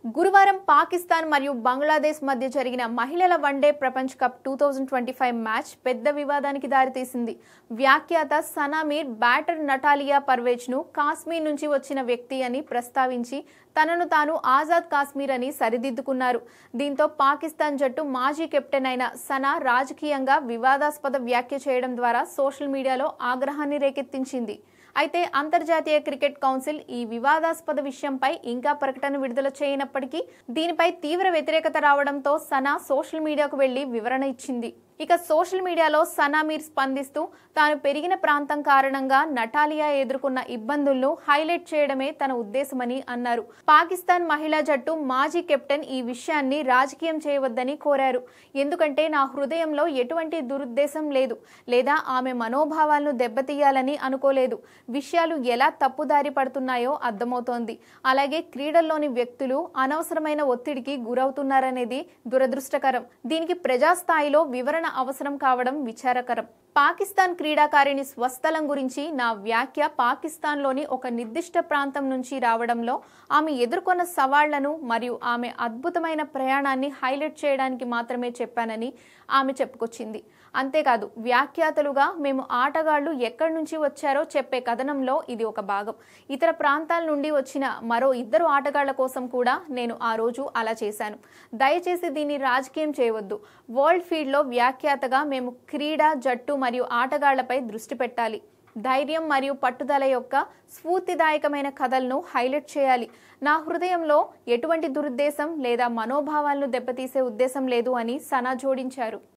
గురువారం పాకిస్తాన్ మరియు బంగ్లాదేశ్ మధ్య జరిగిన మహిళల వన్డే ప్రపంచ కప్ 2025 మ్యాచ్ పెద్ద వివాదానికి దారితీసింది. వ్యాఖ్యాత సనా మీర్ బ్యాటర్ నటాలియా పర్వేజ్ను కాశ్మీర్ నుంచి వచ్చిన వ్యక్తి అని ప్రస్తావించి తనను తాను ఆజాద్ కాశ్మీర్ అని సరిదిద్దుకున్నారు. దీంతో పాకిస్తాన్ జట్టు మాజీ కెప్టెన్ అయిన సనా రాజకీయంగా వివాదాస్పద వ్యాఖ్య చేయడం ద్వారా సోషల్ మీడియాలో ఆగ్రహాన్ని రేకెత్తించింది. అయితే అంతర్జాతీయ క్రికెట్ కౌన్సిల్ ఈ వివాదాస్పద విషయంపై ఇంకా ప్రకటన విడుదల చేయనప్పటికీ దీనిపై తీవ్ర వ్యతిరేకత రావడంతో సనా సోషల్ మీడియాకు వెళ్లి వివరణ ఇచ్చింది. ఇక సోషల్ మీడియాలో సనా మీర్ స్పందిస్తూ తాను పెరిగిన ప్రాంతం కారణంగా నటాలియా ఎదుర్కొన్న ఇబ్బందులను హైలైట్ చేయడమే తన ఉద్దేశమని అన్నారు. పాకిస్తాన్ మహిళా జట్టు మాజీ కెప్టెన్ ఈ విషయాన్ని రాజకీయం చేయవద్దని కోరారు. ఎందుకంటే నా హృదయంలో ఎటువంటి దురుద్దేశం లేదు లేదా ఆమె మనోభావాలను దెబ్బతీయాలని అనుకోలేదు. విషయాలు ఎలా తప్పుదారి పడుతున్నాయో అర్థమవుతోంది. అలాగే క్రీడల్లోని వ్యక్తులు అనవసరమైన ఒత్తిడికి గురవుతున్నారనేది దురదృష్టకరం. దీనికి ప్రజాస్థాయిలో వివరణ అవసరం కావడం విచారకరం. పాకిస్తాన్ క్రీడాకారిణి స్వస్థలం గురించి నా వ్యాఖ్య పాకిస్తాన్లోని ఒక నిర్దిష్ట ప్రాంతం నుంచి రావడంలో ఆమె ఎదుర్కొన్న సవాళ్లను మరియు ఆమె అద్భుతమైన ప్రయాణాన్ని హైలైట్ చేయడానికి మాత్రమే చెప్పానని ఆమె చెప్పుకొచ్చింది. అంతేకాదు వ్యాఖ్యాతలుగా మేము ఆటగాళ్లు ఎక్కడి నుంచి వచ్చారో చెప్పే కథనంలో ఇది ఒక భాగం. ఇతర ప్రాంతాల నుండి వచ్చిన మరో 2 ఆటగాళ్ల కోసం కూడా నేను ఆ రోజు అలా చేశాను. దయచేసి దీన్ని రాజకీయం చేయవద్దు. వరల్డ్ ఫీల్డ్లో వ్యాఖ్యాతగా మేము క్రీడ జట్టు మరియు ఆటగాళ్లపై దృష్టి పెట్టాలి. ధైర్యం మరియు పట్టుదల యొక్క స్ఫూర్తిదాయకమైన కథలను హైలైట్ చేయాలి. నా హృదయంలో ఎటువంటి దురుద్దేశం లేదా మనోభావాలను దెబ్బతీసే ఉద్దేశం లేదు అని సనా జోడించారు.